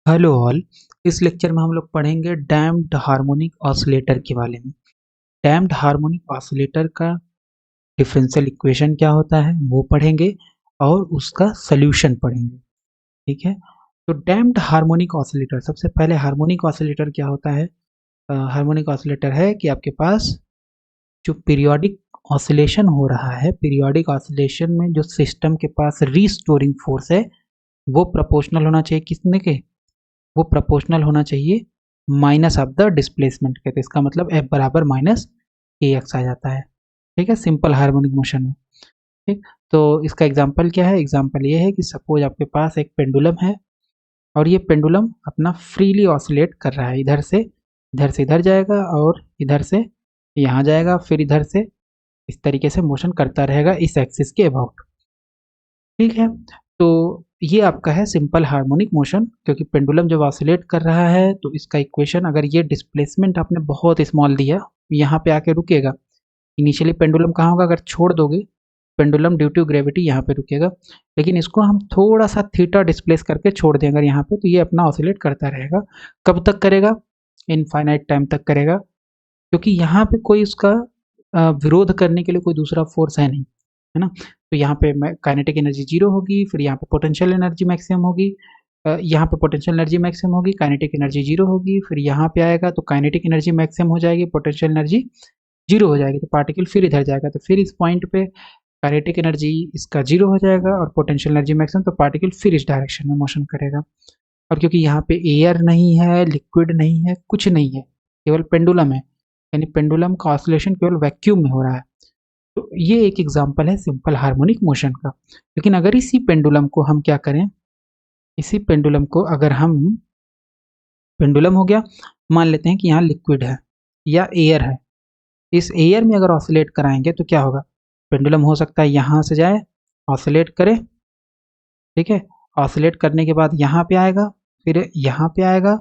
Hello all. इस lecture में हम लोग पढ़ेंगे डैम्प्ड हार्मोनिक ऑसिलेटर के बारे में। डैम्प्ड हार्मोनिक ऑसिलेटर का डिफरेंशियल इक्वेशन क्या होता है वो पढ़ेंगे और उसका सॉल्यूशन पढ़ेंगे। ठीक है, तो डैम्प्ड हार्मोनिक ऑसिलेटर, सबसे पहले हार्मोनिक ऑसिलेटर क्या होता है। हार्मोनिक ऑसिलेटर है कि आपके पास जो पीरियोडिक ऑसिलेशन हो रहा है, पीरियोडिक ऑसिलेशन में जो सिस्टम के पास रीस्टोरिंग फोर्स है वो प्रोपोर्शनल होना चाहिए किसने के, वो प्रोपोर्शनल होना चाहिए माइनस ऑफ द डिस्प्लेसमेंट के। तो इसका मतलब एफ बराबर माइनस ए एक्स आ जाता है। ठीक है, सिंपल हार्मोनिक मोशन में। ठीक, तो इसका एग्जांपल क्या है। एग्जांपल ये है कि सपोज आपके पास एक पेंडुलम है और ये पेंडुलम अपना फ्रीली ऑसिलेट कर रहा है, इधर से इधर जाएगा और इधर से यहाँ जाएगा, फिर इधर से इस तरीके से मोशन करता रहेगा इस एक्सिस के अबाउट। ठीक है, तो ये आपका है सिंपल हार्मोनिक मोशन, क्योंकि पेंडुलम जब ऑसिलेट कर रहा है तो इसका इक्वेशन, अगर ये डिस्प्लेसमेंट आपने बहुत स्मॉल दिया, यहाँ पे आके रुकेगा। इनिशियली पेंडुलम कहाँ होगा, अगर छोड़ दोगे पेंडुलम ड्यू टू ग्रेविटी यहाँ पे रुकेगा, लेकिन इसको हम थोड़ा सा थीटा डिस्प्लेस करके छोड़ दें अगर यहाँ पे, तो ये अपना ऑसिलेट करता रहेगा। कब तक करेगा, इनफाइनाइट टाइम तक करेगा, क्योंकि यहाँ पे कोई उसका विरोध करने के लिए कोई दूसरा फोर्स है नहीं, है ना। तो यहाँ पे काइनेटिक एनर्जी जीरो होगी, फिर यहाँ पे पोटेंशियल एनर्जी मैक्सिमम होगी, यहाँ पे पोटेंशियल एनर्जी मैक्सिमम होगी, काइनेटिक एनर्जी जीरो होगी, फिर यहाँ पे आएगा तो काइनेटिक एनर्जी मैक्सिमम हो जाएगी, पोटेंशियल एनर्जी जीरो हो जाएगी, तो पार्टिकल फिर इधर जाएगा, तो फिर इस पॉइंट पे काइनेटिक एनर्जी इसका जीरो हो जाएगा और पोटेंशियल एनर्जी मैक्सिमम, तो पार्टिकल फिर इस डायरेक्शन में मोशन करेगा। और क्योंकि यहाँ पे एयर नहीं है, लिक्विड नहीं है, कुछ नहीं है, केवल पेंडुलम है, यानी पेंडुलम का ऑसिलेशन केवल वैक्यूम में हो रहा है। तो ये एक एग्जांपल है सिंपल हार्मोनिक मोशन का। लेकिन अगर इसी पेंडुलम को हम क्या करें, इसी पेंडुलम को अगर हम, पेंडुलम हो गया, मान लेते हैं कि यहाँ लिक्विड है या एयर है, इस एयर में अगर ऑसिलेट कराएंगे तो क्या होगा, पेंडुलम हो सकता है यहाँ से जाए, ऑसिलेट करे, ठीक है, ऑसिलेट करने के बाद यहाँ पे आएगा, फिर यहाँ पे आएगा,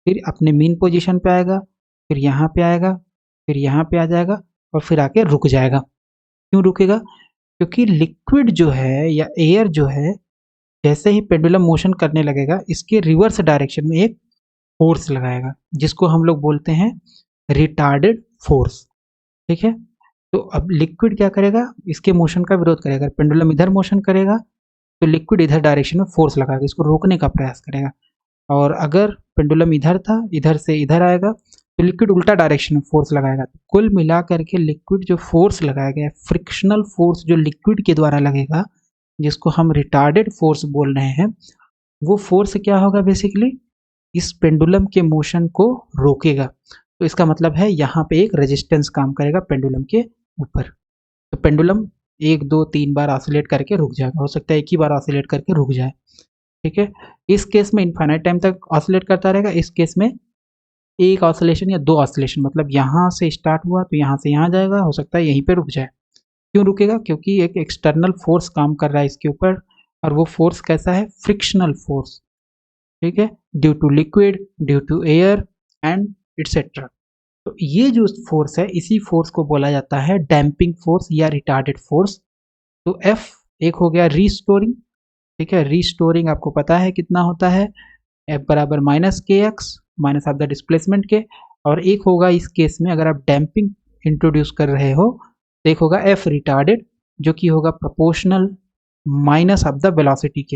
फिर अपने मेन पोजीशन पे आएगा, फिर यहाँ पे आएगा, फिर यहाँ पे आ जाएगा और फिर आके रुक जाएगा। क्यों रुकेगा, क्योंकि लिक्विड जो है या एयर जो है, जैसे ही पेंडुलम मोशन करने लगेगा इसके रिवर्स डायरेक्शन में एक फोर्स लगाएगा, जिसको हम लोग बोलते हैं रिटार्डेड फोर्स। ठीक है, तो अब लिक्विड क्या करेगा, इसके मोशन का विरोध करेगा। पेंडुलम इधर मोशन करेगा तो लिक्विड इधर डायरेक्शन में फोर्स लगाएगा, इसको रोकने का प्रयास करेगा। और अगर पेंडुलम इधर था, इधर से इधर आएगा तो लिक्विड उल्टा डायरेक्शन में फोर्स लगाएगा। तो कुल मिला करके लिक्विड जो फोर्स लगाया गया, फ्रिक्शनल फोर्स जो लिक्विड के द्वारा लगेगा, जिसको हम रिटार्डेड फोर्स बोल रहे हैं, वो फोर्स क्या होगा, बेसिकली इस पेंडुलम के मोशन को रोकेगा। तो इसका मतलब है यहाँ पे एक रेजिस्टेंस काम करेगा पेंडुलम के ऊपर। तो पेंडुलम एक दो तीन बार ऑसिलेट करके रुक जाएगा, हो सकता है एक ही बार ऑसिलेट करके रुक जाए। ठीक है, इस केस में इनफाइनाइट टाइम तक ऑसिलेट करता रहेगा, इस केस में एक ऑसिलेशन या दो ऑसिलेशन, मतलब यहाँ से स्टार्ट हुआ तो यहाँ से यहाँ जाएगा, हो सकता है यहीं पे रुक जाए। क्यों रुकेगा, क्योंकि एक एक्सटर्नल फोर्स काम कर रहा है इसके ऊपर, और वो फोर्स कैसा है, फ्रिक्शनल फोर्स। ठीक है, due to liquid, due to air and etcetera. तो ये जो फोर्स है, इसी फोर्स को बोला जाता है डैम्पिंग फोर्स या रिटार्डेड फोर्स। तो एफ एक हो गया रीस्टोरिंग। ठीक है, रीस्टोरिंग आपको पता है कितना होता है, एफ बराबर minus K X, minus of the displacement के। और एक होगा इस केस में अगर आप डैम्पिंग इंट्रोड्यूस कर रहे हो, तो एक होगा एफ रिटार्डेड, जो कि होगा proportional minus of the velocity के,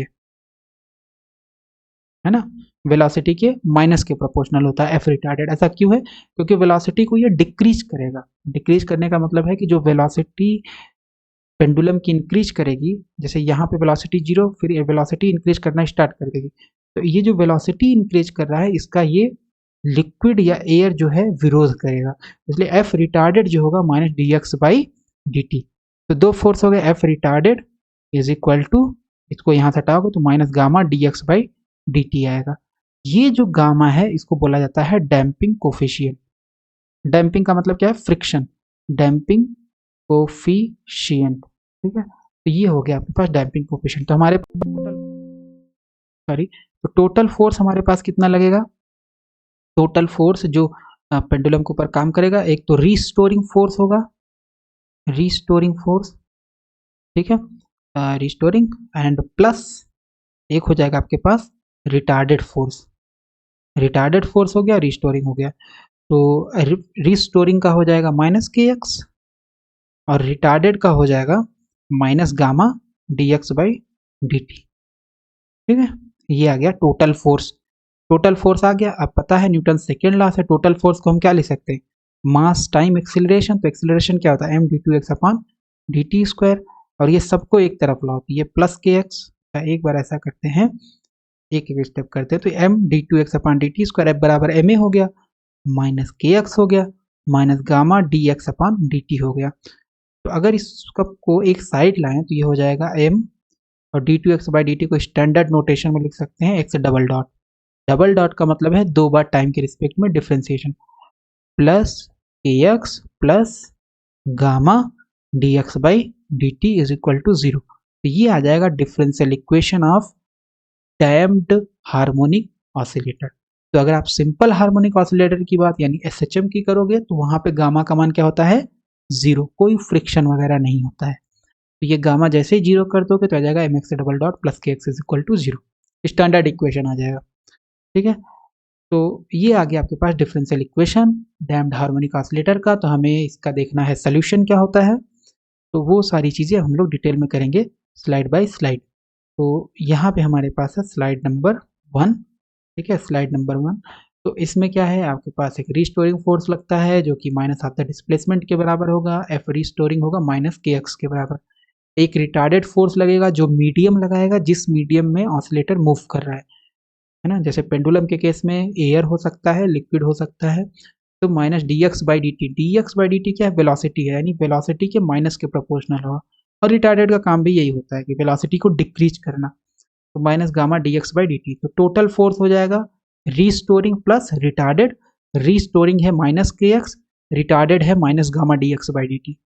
है ना। वेलोसिटी के माइनस के प्रोपोर्शनल होता है एफ रिटार्डेड। ऐसा क्यों है, क्योंकि वेलोसिटी को ये डिक्रीज करेगा। डिक्रीज करने का मतलब है कि जो वेलोसिटी पेंडुलम की इंक्रीज करेगी, जैसे यहाँ पे वेलोसिटी जीरो, फिर ये वेलोसिटी इंक्रीज करना स्टार्ट कर देगी, तो ये जो वेलोसिटी इंक्रीज कर रहा है इसका ये लिक्विड या एयर जो है विरोध करेगा। इसलिए एफ रिटार्डेड जो होगा minus d x by D t. तो दो फोर्स हो गए, f retarded is equal to, इसको यहाँ से हटाओगे तो minus gamma D x by D t आएगा। ये जो गामा है इसको बोला जाता है डैम्पिंग कोफिशियंट। डैम्पिंग का मतलब क्या है, फ्रिक्शन, डैम्पिंग कोफिशियंट। ठीक है, तो ये हो गया आपके पास डैम्पिंग कोफिशियंट। तो हमारे सॉरी, तो टोटल फोर्स हमारे पास कितना लगेगा, टोटल फोर्स जो पेंडुलम के ऊपर काम करेगा, एक तो रीस्टोरिंग फोर्स होगा, रीस्टोरिंग फोर्स। ठीक है, रीस्टोरिंग एंड प्लस एक हो जाएगा आपके पास रिटार्डेड फोर्स। रिटार्डेड फोर्स हो गया, रिस्टोरिंग हो गया। तो रिस्टोरिंग का हो जाएगा माइनस के एक्स और रिटार्डेड का हो जाएगा minus gamma D x by D T. ठीक है, ये आ गया टोटल फोर्स। टोटल फोर्स आ गया। अब पता है न्यूटन सेकेंड लॉ से टोटल फोर्स को हम क्या लिख सकते हैं, मास टाइम एक्सिलरेशन। तो एक्सिलरेशन क्या होता है, M D two X upon D T square. और ये सबको एक तरफ लाओ तो ये प्लस के एक्स। एक बार ऐसा करते हैं, एक एक स्टेप करते हैं, तो M D two X upon D T square F बराबर एम ए हो गया, माइनस के एक्स हो गया, minus gamma D X upon D T हो गया। तो अगर इस को एक साइड लाएं तो ये हो जाएगा एम, और D two X by D T को स्टैंडर्ड नोटेशन में लिख सकते हैं X double dot. Double dot का मतलब है दो बार टाइम के रिस्पेक्ट में डिफ्रेंसिएशन, प्लस के X plus gamma D x by D T is equal to zero. तो ये आ जाएगा differential equation of damped harmonic oscillator. तो अगर आप सिंपल हार्मोनिक ऑसिलेटर की बात यानी एसएचएम की करोगे तो वहां पे गामा का मान क्या होता है, जीरो, कोई फ्रिक्शन वगैरह नहीं होता है। तो ये गामा जैसे ही जीरो कर दोगे तो आ जाएगा m x double dot plus के x is equal to zero, standard equation आ जाएगा। ठीक है, तो ये आ गया आपके पास differential equation damped harmonic oscillator का। तो हमें इसका देखना है सोल्यूशन क्या होता है, तो वो सारी चीज़ें हम लोग डिटेल में करेंगे स्लाइड बाय स्लाइड। तो यहाँ पे हमारे पास है स्लाइड नंबर 1। ठीक है, स्लाइड नंबर 1। तो इसमें क्या है, आपके पास एक रिस्टोरिंग फोर्स लगता है जो कि माइनस ऑफ द डिस्प्लेसमेंट के बराबर होगा, एफ रिस्टोरिंग होगा माइनस के एक्स के बराबर। एक रिटार्डेड फोर्स लगेगा जो मीडियम लगाएगा जिस मीडियम में ऑसिलेटर मूव कर रहा है ना। जैसे पेंडुलम के केस में एयर हो सकता है, लिक्विड हो सकता है। तो minus d x by D T, D x by D T क्या है, वेलोसिटी है, यानी वेलोसिटी के माइनस के प्रोपोर्शनल होगा। और रिटार्डेड का काम भी यही होता है कि वेलोसिटी को डिक्रीज करना। तो minus gamma D x by D t, तो टोटल फोर्स हो जाएगा रीस्टोरिंग प्लस रिटार्डेड। रीस्टोरिंग है माइनस के एक्स, रिटार्डेड है minus gamma D x by D t.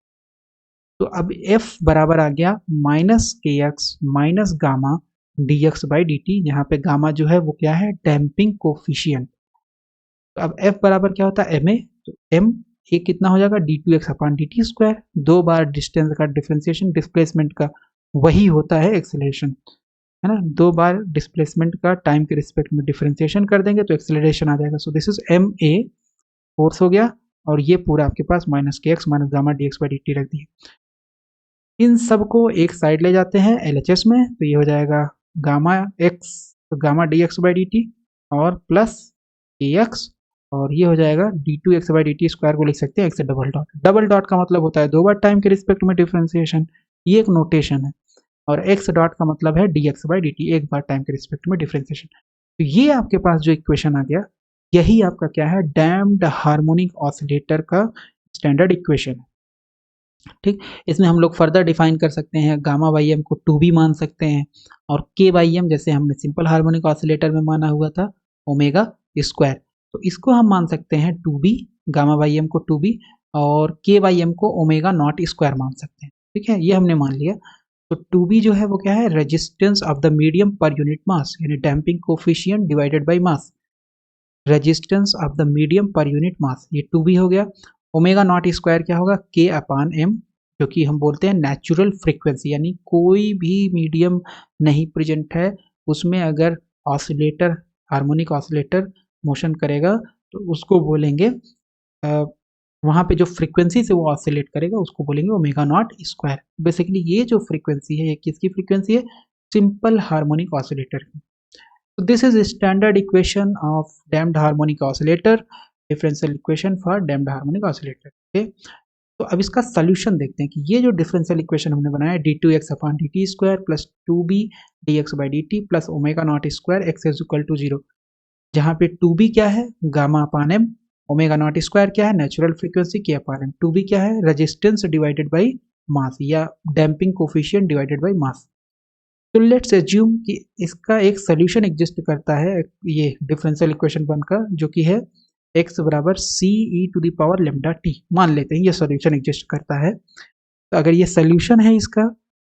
तो अब F बराबर आ गया minus K X minus gamma D x by D T, जहाँ पे गामा जो है वो क्या है, डैम्पिंग कोफिशियंट। तो अब F बराबर क्या होता है, एम ए। तो एम ए कितना हो जाएगा, D two X upon D T square. दो बार डिस्टेंस का डिफ्रेंसिएशन डिस्प्लेसमेंट का वही होता है एक्सेलरेशन, है ना। दो बार डिस्प्लेसमेंट का टाइम के रिस्पेक्ट में डिफ्रेंसिएशन कर देंगे तो एक्सेलरेशन आ जाएगा। So this is M A force हो गया, और ये पूरा आपके पास minus K X minus gamma D x by D T रख दिए। इन सबको एक साइड ले जाते हैं एलएचएस में, तो ये हो जाएगा गामा एक्स, तो gamma D x by D T और प्लस ए एक्स, और ये हो जाएगा D two X by D T square को लिख सकते हैं X double dot. Double dot का मतलब होता है दो बार टाइम के रिस्पेक्ट में डिफ्रेंसिएशन, ये एक नोटेशन है। और एक्स डॉट का मतलब है D x by D T, एक बार टाइम के रिस्पेक्ट में डिफ्रेंसिएशन। तो ये आपके पास जो इक्वेशन आ गया, यही आपका क्या है, डैम्प्ड हार्मोनिक ऑसिलेटर का स्टैंडर्ड इक्वेशन है। ठीक, इसमें हम लोग फर्दर डिफाइन कर सकते हैं, गामा बाई एम को 2b मान सकते हैं, और के बाई एम जैसे हमने सिंपल हार्मोनिक ऑसिलेटर में माना हुआ था ओमेगा स्क्वायर, तो इसको हम मान सकते हैं 2b, गामा बाई एम को 2b, और के बाई एम को ओमेगा नॉट स्क्वायर मान सकते हैं। ठीक है, ये हमने मान लिया। तो 2b जो है वो क्या है, resistance of the medium per unit mass, यानी damping coefficient divided by mass, resistance of the medium per unit mass, ये 2b हो गया। ओमेगा नॉट स्क्वायर क्या होगा, के अपान एम, जो कि हम बोलते हैं नेचुरल फ्रीक्वेंसी, यानी कोई भी मीडियम नहीं प्रेजेंट है उसमें अगर ऑसिलेटर, हार्मोनिक ऑसिलेटर मोशन करेगा तो उसको बोलेंगे वहाँ पे जो फ्रीक्वेंसी से वो ऑसिलेट करेगा उसको बोलेंगे ओमेगा नॉट स्क्वायर। बेसिकली ये जो फ्रीक्वेंसी है ये किसकी फ्रीक्वेंसी है, सिंपल हार्मोनिक ऑसिलेटर की। So this is a standard equation of damped harmonic oscillator, differential equation for damped harmonic oscillator. Okay? तो अब इसका सोल्यूशन देखते हैं कि ये जो डिफरेंशियल इक्वेशन हमने बनाया D two X upon D T square plus two B D x by D T plus omega not square X is equal to zero, जहाँ पे टू बी क्या है, gamma upon M, omega not square क्या है, natural frequency के अपान M, to B क्या है, resistance divided by मास या डैम्पिंग कोफिशिएंट डिवाइडेड बाई मास। तो लेट्स एज्यूम कि इसका एक सोल्यूशन एग्जिस्ट करता है, ये डिफरेंशियल इक्वेशन बनकर, जो कि है x बराबर c e to the power lambda t, मान लेते हैं ये सोल्यूशन एग्जिस्ट करता है। तो अगर ये सोल्यूशन है इसका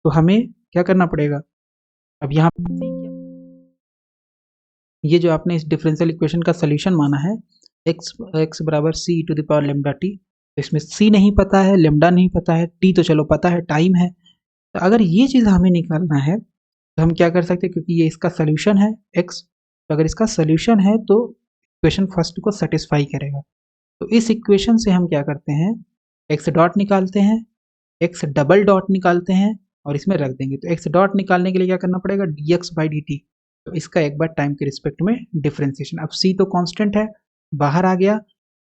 तो हमें क्या करना पड़ेगा, अब यहाँ ये जो आपने इस डिफरेंशियल इक्वेशन का सोल्यूशन माना है x बराबर c e to the power lambda t, तो इसमें c नहीं पता है, लेमडा नहीं पता है, t तो चलो पता है, टाइम है। तो अगर ये चीज़ हमें निकालना है तो हम क्या कर सकते हैं, क्योंकि ये इसका सोल्यूशन है x, तो अगर इसका सोल्यूशन है तो इक्वेशन फर्स्ट को सेटिस्फाई करेगा। तो इस इक्वेशन से हम क्या करते हैं, एक्स डॉट निकालते हैं, एक्स डबल डॉट निकालते हैं और इसमें रख देंगे। तो एक्स डॉट निकालने के लिए क्या करना पड़ेगा, dx बाई dt। तो इसका एक बार टाइम के रिस्पेक्ट में डिफ्रेंसिएशन। अब c तो कांस्टेंट है, बाहर आ गया,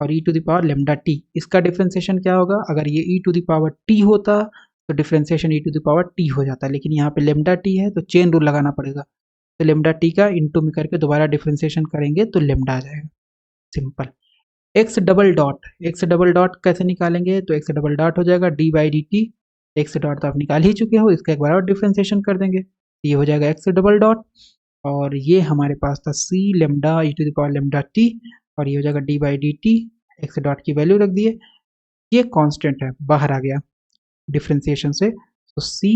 और e to the power lambda t, इसका डिफ्रेंसिएशन क्या होगा, अगर ये e to the power t होता तो differentiation e to the power t हो जाता, लेकिन यहाँ पे लेमडा t है तो चेन रूल लगाना पड़ेगा। तो लेमडा t का इंटू में करके दोबारा डिफ्रेंसिएशन करेंगे तो लेमडा आ जाएगा, सिंपल। एक्स डबल डॉट कैसे निकालेंगे, तो एक्स डबल डॉट हो जाएगा d by D t. X dot तो आप निकाल ही चुके हो, इसका एक बार और डिफ्रेंसिएशन कर देंगे, ये हो जाएगा एक्स डबल डॉट, और ये हमारे पास था c lambda e to the power lambda t, और ये हो जाएगा d by D t. X dot की वैल्यू रख दिए, ये कांस्टेंट है, बाहर आ गया डिफ्रेंसिएशन से, तो सी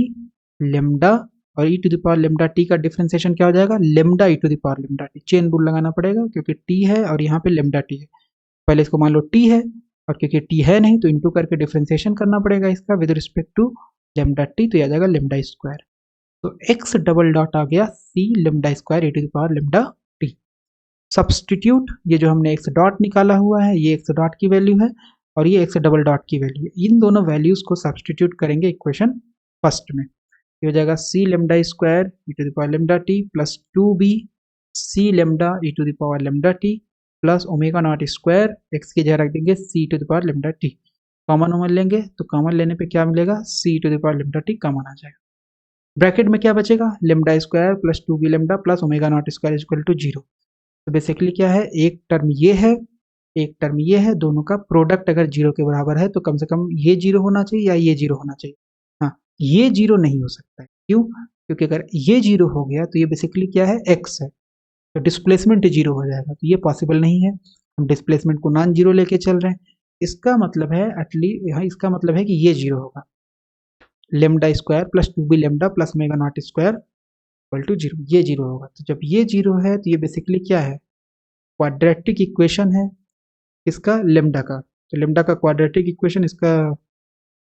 लेमडा और e to the power lambda T का डिफ्रेंसिएशन क्या हो जाएगा, lambda e to the power lambda t. Chain rule लगाना पड़ेगा क्योंकि टी है और यहाँ पे लेमडा टी है, पहले इसको मान लो टी है, और क्योंकि टी है नहीं तो इंटू करके डिफ्रेंसिएशन करना पड़ेगा इसका with respect to lambda t, तो यह आ जाएगा लेमडा स्क्वायर। तो एक्स डबल डॉट आ गया c lambda square e to the power lambda t. Substitute, ये जो हमने एक्स डॉट निकाला हुआ है ये एक्स डॉट की वैल्यू है और ये एक्स डबल डॉट की वैल्यू है, इन दोनों वैल्यूज को सब्सटीट्यूट करेंगे इक्वेशन फर्स्ट में। ये हो जाएगा c lambda square e to the power lambda t plus 2b c lambda e to the power lambda t plus omega not square, x की जगह रख देंगे c to the power lambda t. Common ओमन लेंगे तो common लेने पे क्या मिलेगा, c to the power lambda t common आ जाएगा। ब्रैकेट में क्या बचेगा, lambda square plus 2b lambda plus omega not square equal to 0। तो बेसिकली क्या है, एक टर्म ये है, एक टर्म ये है, दोनों का प्रोडक्ट अगर 0 के बराबर है तो कम से कम ये 0 होना चाहिए या ये 0 होना चाहिए। हाँ, ये 0 नहीं हो सकता है, क्यों, क्योंकि अगर ये 0 हो गया तो ये बेसिकली क्या है, x है, तो डिस्प्लेसमेंट 0 हो जाएगा, तो ये पॉसिबल नहीं है। हम डिस्प्लेसमेंट को नॉन जीरो लेके चल रहे हैं, इसका मतलब है एटलीस्ट यहाँ, इसका मतलब है कि ये 0 होगा, lambda square plus 2b lambda plus omega not square equal to 0, ये 0 होगा। तो जब ये 0 है तो ये बेसिकली क्या है, क्वाड्रेटिक इक्वेशन है इसका लेमडा का। तो लेमडा का क्वाड्रेटिक इक्वेशन, इसका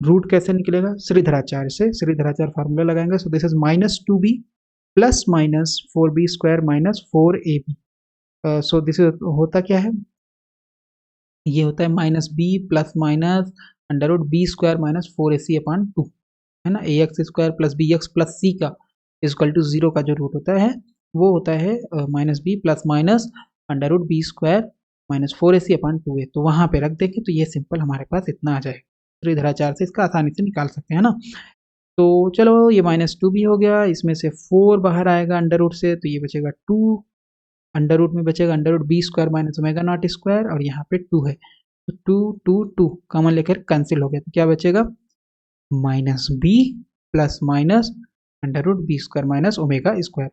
रूट कैसे निकलेगा, श्रीधराचार्य से, श्रीधराचार्य फार्मूला लगाएंगे। So this is minus 2b plus minus 4b square minus 4ab। So this होता क्या है, ये होता है minus B plus minus under root B square minus 4ac upon 2, है ना, a x square plus b x plus c का equal to 0 का जो रूट होता है वो होता है minus B plus minus under root B square minus 4ac upon 2a। तो वहाँ पे रख देंगे तो ये सिंपल हमारे पास इतना आ जाएगा, त्रिधराचार से इसका आसानी से निकाल सकते हैं ना। तो चलो ये माइनस 2 भी हो गया, इसमें से 4 बाहर आएगा अंडर रूट से, तो ये बचेगा 2, अंडर रूट में बचेगा under root B square minus omega not square, और यहाँ पे 2 है तो 2 2 2 कॉमन लेकर कैंसिल हो गया, तो क्या बचेगा, minus B plus minus under root B square minus omega square,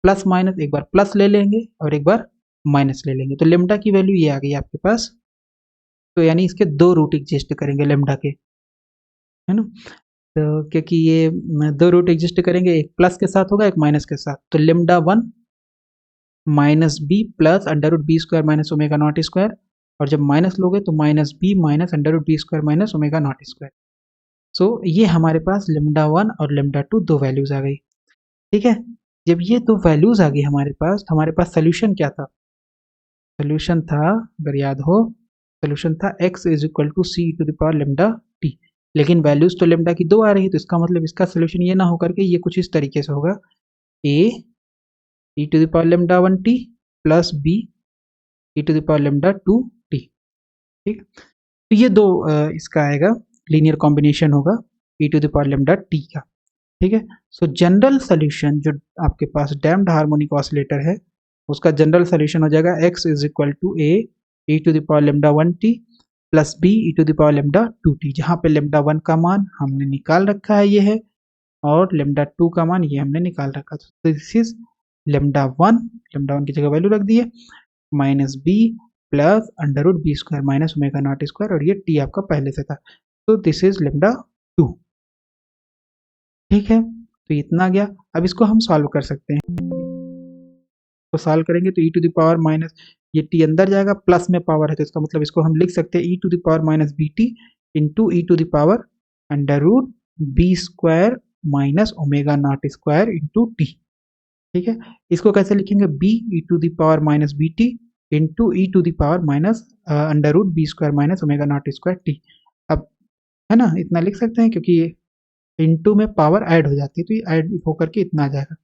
plus minus एक बार प्लस ले लेंगे और एक बार माइनस ले लेंगे, तो लेमडा की वैल्यू ये आ गई आपके पास। तो यानी इसके 2 रूट एग्जिस्ट करेंगे लेमडा के, है ना, तो क्योंकि ये 2 रूट एग्जिस्ट करेंगे, एक प्लस के साथ होगा एक माइनस के साथ, तो lambda 1 minus B plus under root B square minus omega not square, और जब माइनस लोगे तो minus B minus under root B square minus omega not square. So ये हमारे पास लेमडा 1 और लेमडा 2 दो वैल्यूज आ गई, ठीक है। जब ये दो वैल्यूज आ गई हमारे पास, तो हमारे पास सोल्यूशन क्या था, सोल्यूशन था, अगर याद हो, सोल्यूशन था x is equal to C to the power lambda T, लेकिन वैल्यूज तो लेमडा की 2 आ रही है, तो इसका मतलब इसका सोल्यूशन ये ना होकर के ये कुछ इस तरीके से होगा, a e to the power lambda 1 T plus b e to the power lambda 2 T, ठीक। तो ये दो इसका आएगा, लीनियर कॉम्बिनेशन होगा e to the power lambda T का, ठीक है। सो जनरल सोल्यूशन जो आपके पास डैम्प्ड हार्मोनिक ऑसिलेटर है उसका जनरल सोल्यूशन हो जाएगा x is equal to a e to the power lambda 1 T plus b e to the power lambda 2 T, जहाँ पे लेमडा 1 का मान हमने निकाल रखा है ये है, और लेमडा 2 का मान ये हमने निकाल रखा था। तो दिस इज लेमडा 1 की जगह वैल्यू रख दिए, minus b plus under root B square minus omega not square, और ये t आपका पहले से था, तो दिस इज लेमडा 2, ठीक है। तो इतना गया, अब इसको हम सॉल्व कर सकते हैं, तो सॉल्व करेंगे तो e to the power minus, ये t अंदर जाएगा, प्लस में पावर है तो इसका मतलब इसको हम लिख सकते हैं e to the power minus B T into E to the power under root B square minus omega not square into T, ठीक है। इसको कैसे लिखेंगे, b e to the power minus B T into E to the power minus under root B square minus omega not square T. अब है ना, इतना लिख सकते हैं क्योंकि इंटू में पावर ऐड हो जाती है, तो ये ऐड होकर के इतना आ जाएगा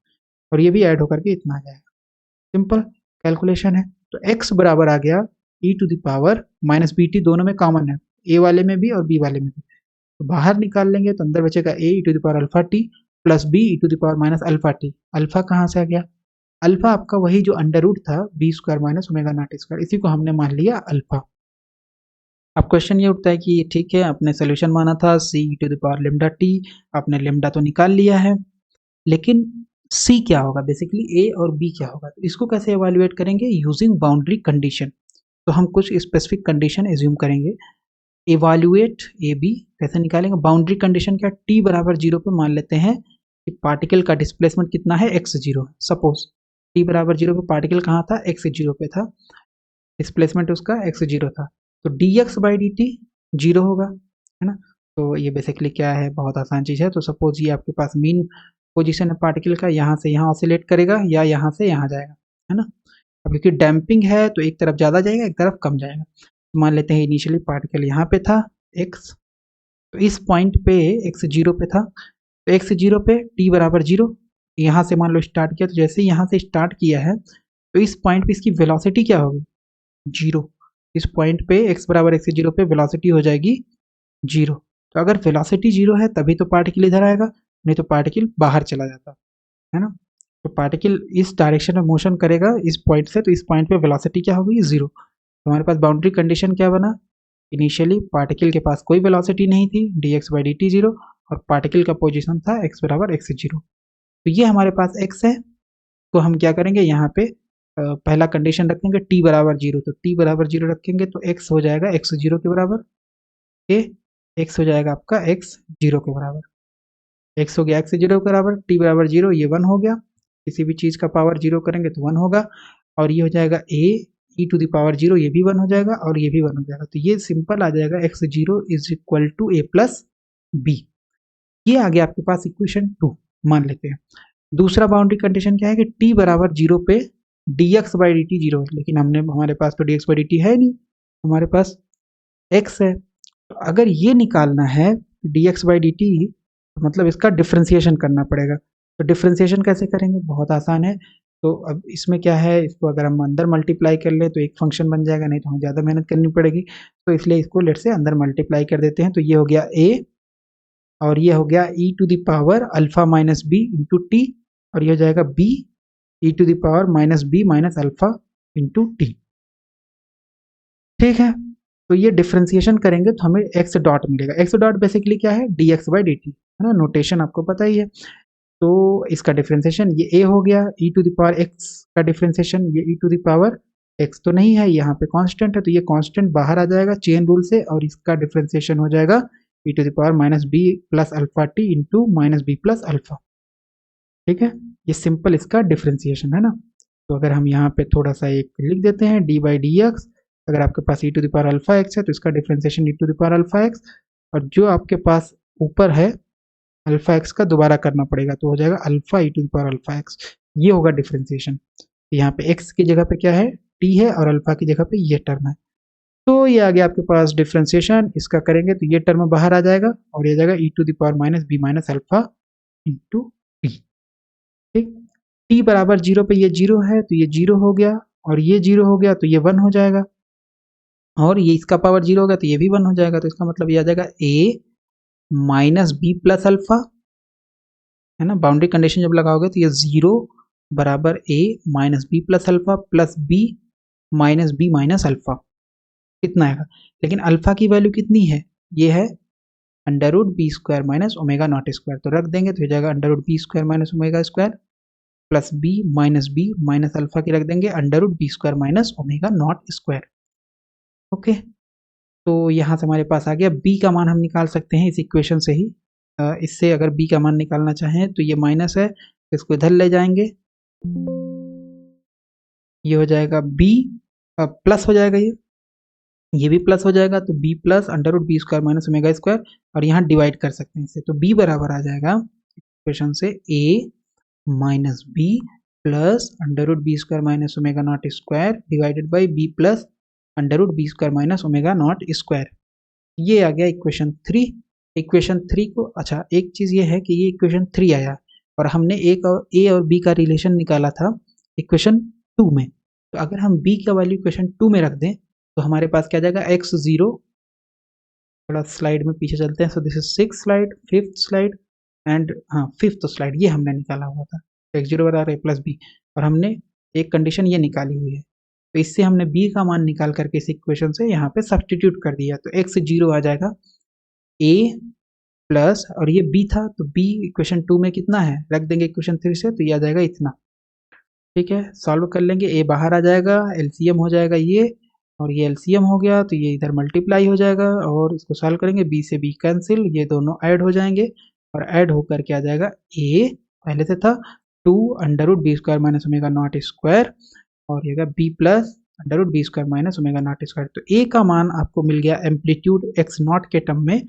और ये भी ऐड होकर के इतना आ जाएगा। सिंपल कैलकुलेशन है। तो x बराबर आ गया e to the power minus B T, दोनों में कॉमन है, a वाले में भी और b वाले में भी, तो बाहर निकाल लेंगे तो अंदर बचेगा a e to the power alpha T plus b e to the power minus alpha T. Alpha कहाँ से आ गया? अल्फा आपका वही जो अंडर रूट था B square minus omega not square, इसी को हमने मान लिया अल्फा। अब क्वेश्चन ये उठता है कि ठीक है, अपने सोल्यूशन माना था c e to the power lambda t, आपने लेमडा तो निकाल लिया है, लेकिन सी क्या होगा, बेसिकली ए और बी क्या होगा, तो इसको कैसे एवेल्युएट करेंगे? Using boundary condition. तो हम कुछ स्पेसिफिक कंडीशन एज्यूम करेंगे। इवाल्युएट ए बी कैसे निकालेंगे? बाउंड्री कंडीशन क्या? टी बराबर जीरो पे मान लेते हैं कि पार्टिकल का डिस्प्लेसमेंट कितना है, एक्स जीरो। सपोज टी बराबर जीरो पे पार्टिकल कहाँ था, एक्स जीरो पे था, डिस्प्लेसमेंट उसका एक्स जीरो था, तो D x by D T zero होगा, है ना। तो ये बेसिकली क्या है, बहुत आसान चीज़ है। तो सपोज ये आपके पास मीन पोजीशन है पार्टिकल का, यहाँ से यहाँ ऑसिलेट करेगा या यहाँ से यहाँ जाएगा, है ना। अब क्योंकि डैम्पिंग है तो एक तरफ ज़्यादा जाएगा, एक तरफ कम जाएगा। मान लेते हैं इनिशियली पार्टिकल यहाँ पे था एक्स, तो इस पॉइंट पे एक्स जीरो पे था, तो एक्स जीरो पे टी बराबर जीरो, यहाँ से मान लो स्टार्ट किया, तो जैसे ही यहाँ से स्टार्ट किया है तो इस पॉइंट पे इसकी वेलोसिटी क्या होगी, जीरो। इस पॉइंट पे x बराबर एक्स जीरो पे वेलोसिटी हो जाएगी जीरो। तो अगर वेलोसिटी जीरो है तभी तो पार्टिकल इधर आएगा, नहीं तो पार्टिकल बाहर चला जाता, है ना। तो पार्टिकल इस डायरेक्शन में मोशन करेगा इस पॉइंट से, तो इस पॉइंट पे वेलोसिटी क्या होगी, जीरो। तो हमारे पास बाउंड्री कंडीशन क्या बना, इनिशियली पार्टिकल के पास कोई वेलोसिटी नहीं थी, D x by D T zero, और पार्टिकल का पोजिशन था x बराबर एक्स जीरो। तो ये हमारे पास x है, तो हम क्या करेंगे यहाँ पे पहला कंडीशन रखेंगे टी बराबर जीरो, तो टी बराबर जीरो रखेंगे तो x हो जाएगा एक्स जीरो के बराबर, ए x हो जाएगा आपका एक्स जीरो के बराबर, x हो गया एक्स जीरो के बराबर, टी बराबर जीरो, ये वन हो गया, किसी भी चीज़ का पावर जीरो करेंगे तो वन होगा, और ये हो जाएगा ए E to the power zero, ये भी वन हो जाएगा और ये भी वन हो जाएगा, तो ये सिंपल आ जाएगा X zero is equal to A plus B. ये आ गया आपके पास इक्वेशन 2, मान लेते हैं। दूसरा बाउंड्री कंडीशन क्या है कि t बराबर जीरो पे D x by D T zero है, लेकिन हमारे पास तो D x by D T है नहीं, हमारे पास x है। तो अगर ये निकालना है D x by D t, तो मतलब इसका डिफ्रेंसिएशन करना पड़ेगा। तो डिफ्रेंसिएशन कैसे करेंगे, बहुत आसान है। तो अब इसमें क्या है, इसको अगर हम अंदर मल्टीप्लाई कर लें तो एक फंक्शन बन जाएगा, नहीं तो हमें ज़्यादा मेहनत करनी पड़ेगी, तो इसलिए इसको लेट से अंदर मल्टीप्लाई कर देते हैं। तो ये हो गया a और ये हो गया e to the power alpha minus B into T, और ये हो जाएगा b e to the power minus B minus alpha into T. ठीक है, तो ये डिफ्रेंसिएशन करेंगे तो हमें x डॉट मिलेगा। x डॉट बेसिकली क्या है, D x by D T, है ना, नोटेशन आपको पता ही है। तो इसका डिफ्रेंसिएशन ये a हो गया, e to the power x का डिफ्रेंसिएशन, ये e to the power x तो नहीं है, यहाँ पे कांस्टेंट है, तो ये कांस्टेंट बाहर आ जाएगा चेन रूल से, और इसका डिफ्रेंसिएशन हो जाएगा e to the power minus B plus alpha T into minus B plus alpha. ठीक है, ये सिंपल इसका डिफ्रेंसिएशन है ना। तो अगर हम यहाँ पे थोड़ा सा एक लिख देते हैं डी बाई डी एक्स, अगर आपके पास e to the power alpha X है तो इसका differentiation e to the power alpha X, और जो आपके पास ऊपर है अल्फा एक्स का दोबारा करना पड़ेगा, तो हो जाएगा alpha e to the power alpha X, ये होगा डिफ्रेंसिएशन। यहाँ पे x की जगह पे क्या है, t है, और अल्फा की जगह पे ये टर्म है। तो ये आ गया आपके पास डिफ्रेंसिएशन, इसका करेंगे तो ये टर्म बाहर आ जाएगा और ये जाएगा e to the power minus B minus alpha into T. ठीक, टी बराबर जीरो पे ये जीरो है तो ये जीरो हो गया, और ये जीरो हो गया तो ये वन हो जाएगा, और ये इसका पावर जीरो हो गया तो ये भी वन हो जाएगा, तो इसका मतलब ये आ जाएगा a minus B plus alpha, है ना। बाउंड्री कंडीशन जब लगाओगे तो ये जीरो बराबर a minus B plus alpha plus B minus B minus alpha, कितना आएगा, लेकिन अल्फा की वैल्यू कितनी है, ये है under root B square minus omega not square, तो रख देंगे तो हो जाएगा under root B square minus omega square plus B minus alpha की रख देंगे under root B square minus omega not square. Okay, तो यहाँ से हमारे पास आ गया b का मान, हम निकाल सकते हैं इस इक्वेशन से ही। इससे अगर b का मान निकालना चाहें तो ये माइनस है, इसको इधर ले जाएंगे, ये हो जाएगा b प्लस हो जाएगा, ये भी प्लस हो जाएगा, तो b plus under root B square minus omega square, और यहाँ डिवाइड कर सकते हैं इसे, तो b बराबर आ जाएगा इक्वेशन से a minus B plus under root B square minus omega not square divided by B plus under root B square minus omega not square. ये आ गया इक्वेशन 3। इक्वेशन 3 को, अच्छा एक चीज़ ये है कि ये इक्वेशन 3 आया और हमने ए और बी का रिलेशन निकाला था इक्वेशन 2 में। तो अगर हम बी का वैल्यू इक्वेशन 2 में रख दें तो हमारे पास क्या आ जाएगा x0। थोड़ा स्लाइड में पीछे चलते हैं। सो this is 6th slide, 5th slide and हाँ 5th स्लाइड, ये हमने निकाला हुआ था x0 बराबर a प्लस बी, और हमने एक कंडीशन ये निकाली हुई है। तो इससे हमने b का मान निकाल करके इस इक्वेशन से यहाँ पे सब्सटीट्यूट कर दिया, तो x0 आ जाएगा a प्लस, और ये b था तो b इक्वेशन 2 में कितना है रख देंगे इक्वेशन 3 से, तो ये आ जाएगा इतना। ठीक है, सॉल्व कर लेंगे, a बाहर आ जाएगा, एलसीएम हो जाएगा ये, और ये एलसीएम हो गया तो ये इधर मल्टीप्लाई हो जाएगा, और इसको सॉल्व करेंगे, b से b कैंसिल, ये दोनों ऐड हो जाएंगे और ऐड होकर के आ जाएगा a, पहले से था 2 under root B square minus omega not square, और ये b plus under root B square minus omega not square. तो a का मान आपको मिल गया एम्पलीट्यूड x नॉट के टर्म में,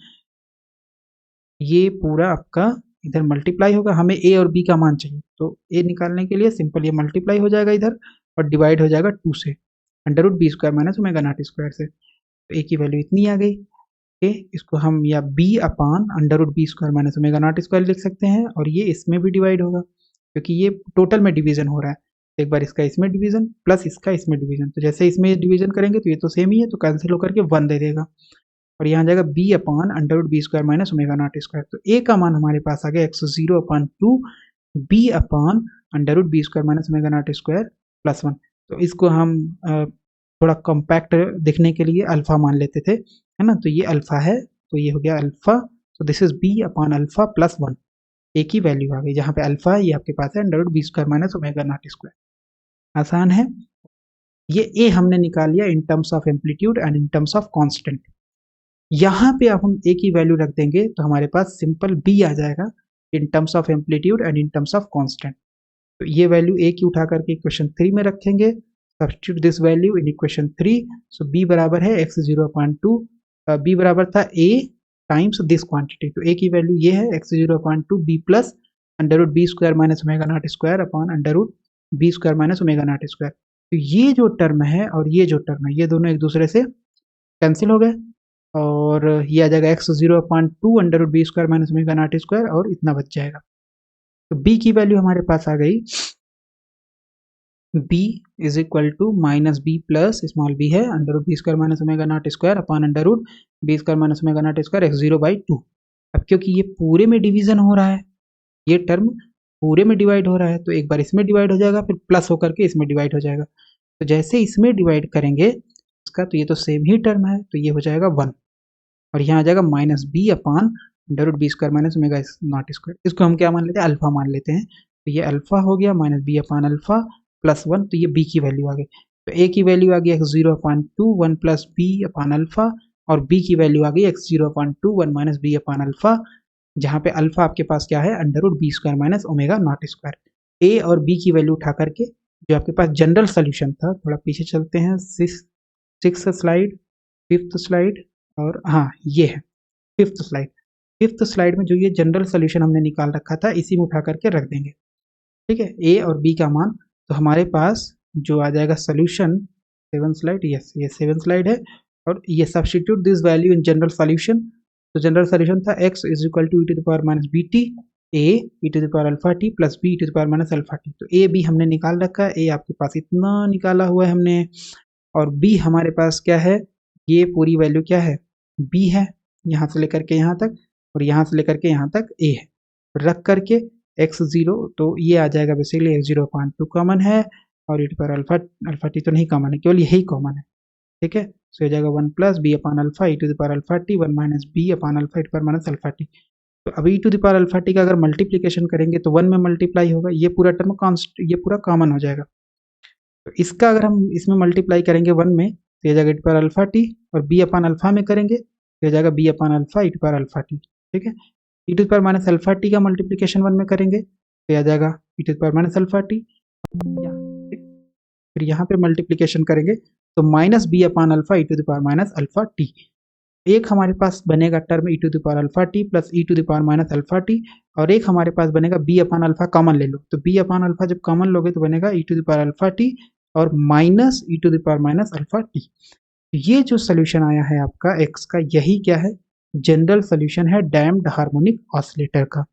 ये पूरा आपका इधर मल्टीप्लाई होगा, हमें a और b का मान चाहिए, तो a निकालने के लिए सिंपल ये मल्टीप्लाई हो जाएगा इधर और डिवाइड हो जाएगा 2 से, under root B square minus omega not square से, तो a की वैल्यू इतनी आ गई। ओके, इसको हम या b upon under root B square minus omega not square लिख सकते हैं, और ये इसमें भी डिवाइड होगा क्योंकि ये टोटल में डिवीजन हो रहा है, एक बार इसका इसमें डिवीजन प्लस इसका इसमें डिवीजन, तो जैसे इसमें डिवीजन करेंगे तो ये तो सेम ही है, तो कैंसिल होकर के 1 दे देगा, और यहाँ जाएगा b upon under root B square minus omega not square. तो a का मान हमारे पास आ गया x0 upon 2 b upon under root B square minus omega not square plus 1। तो इसको हम थोड़ा कॉम्पैक्ट दिखने के लिए अल्फा मान लेते थे, है ना, तो ये अल्फा है, तो ये हो गया अल्फा, तो this is b upon alpha plus 1। a की वैल्यू आ गई, जहाँ पे अल्फा ये आपके पास है under root B square minus omega not square. आसान है, ये a हमने निकाल लिया in terms of amplitude and in terms of constant. यहाँ पे अब हम a की वैल्यू रख देंगे तो हमारे पास सिंपल b आ जाएगा इन terms of amplitude and in terms of constant. तो ये वैल्यू a की उठा करके इक्वेशन 3 में रखेंगे, substitute this value in equation 3। So b बराबर है x0 अपान 2, b बराबर था a टाइम्स दिस क्वांटिटी, तो a की वैल्यू ये है x0 upon 2 b plus under root B square minus omega not square upon under root B square minus omega not square. तो ये जो टर्म है और ये जो टर्म है, ये दोनों एक दूसरे से कैंसिल हो गए, और ये आ जाएगा x0 upon 2 under root B square minus omega not square, और इतना बच जाएगा। तो b की वैल्यू हमारे पास आ गई, b is equal to minus B plus small b है under root B square minus omega not square upon under root B square minus omega not square x0 by 2। अब क्योंकि ये पूरे में डिवीजन हो रहा है, ये टर्म पूरे में डिवाइड हो रहा है, तो एक बार इसमें डिवाइड हो जाएगा फिर प्लस होकर के इसमें डिवाइड हो जाएगा, तो जैसे इसमें डिवाइड करेंगे इसका, तो ये तो सेम ही टर्म है, तो ये हो जाएगा 1, और यहाँ आ जाएगा minus B upon under root B square minus omega not square. इसको हम क्या मान लेते हैं, अल्फा मान लेते हैं, तो ये अल्फा हो गया minus B upon alpha plus 1, तो ये b की वैल्यू आ गई। तो a की वैल्यू आ गई x0 upon 2 1 plus B upon alpha, और b की वैल्यू आ गई x0 upon 2 1 minus B upon alpha, जहाँ पे अल्फा आपके पास क्या है under root B square minus omega not square. a और b की वैल्यू उठा करके जो आपके पास जनरल सोल्यूशन था, थोड़ा पीछे चलते हैं, 6th स्लाइड, 5th स्लाइड, और हाँ ये है 5th स्लाइड। 5th स्लाइड में जो ये जनरल सोल्यूशन हमने निकाल रखा था, इसी में उठा करके रख देंगे। ठीक है, a और b का मान, तो हमारे पास जो आ जाएगा सोल्यूशन 7th स्लाइड, यस ये 7th स्लाइड है, और ये substitute this value in general solution. तो जनरल सोल्यूशन था x is equal to E to the power minus B T A E to the power alpha T plus B E to the power minus alpha T. तो a b हमने निकाल रखा है, a आपके पास इतना निकाला हुआ है हमने, और b हमारे पास क्या है, ये पूरी वैल्यू क्या है b है, यहाँ से लेकर के यहाँ तक और यहाँ से लेकर के यहाँ तक a है, रख करके x0, तो ये आ जाएगा बेसिकली x0 अपान 2 कॉमन है, और e to power alpha T तो नहीं कॉमन है, केवल यही कॉमन है। ठीक है, सो हो जाएगा 1 plus B upon alpha e to the power alpha t 1 minus B upon alpha e to power minus alpha T. तो अब e to the power alpha t का अगर मल्टीप्लीकेशन करेंगे तो 1 में मल्टीप्लाई होगा, ये पूरा टर्म ये पूरा कॉमन हो जाएगा। तो इसका अगर हम इसमें मल्टीप्लाई करेंगे 1 में, तो ये जाएगा e to power alpha T, और बी अपान अल्फा में करेंगे तो ये जाएगा b upon alpha e to power alpha t. ठीक है, e to the power minus alpha t का मल्टीप्लीकेशन 1 में करेंगे तो आ जाएगा e to the power minus alpha t, फिर यहाँ पे मल्टीप्लीकेशन करेंगे तो minus B upon alpha e to the power minus alpha t. एक हमारे पास बनेगा term E to the power alpha T plus E to the power minus alpha T, और एक हमारे पास बनेगा बी अपान अल्फा, कॉमन ले लो, तो बी अपान अल्फा जब कॉमन लोगे तो बनेगा e to the power alpha T और minus e to the power minus alpha t. ये जो सोल्यूशन आया है आपका एक्स का, यही क्या है, जनरल सोल्यूशन है डैम्प्ड हार्मोनिक ऑसिलेटर का।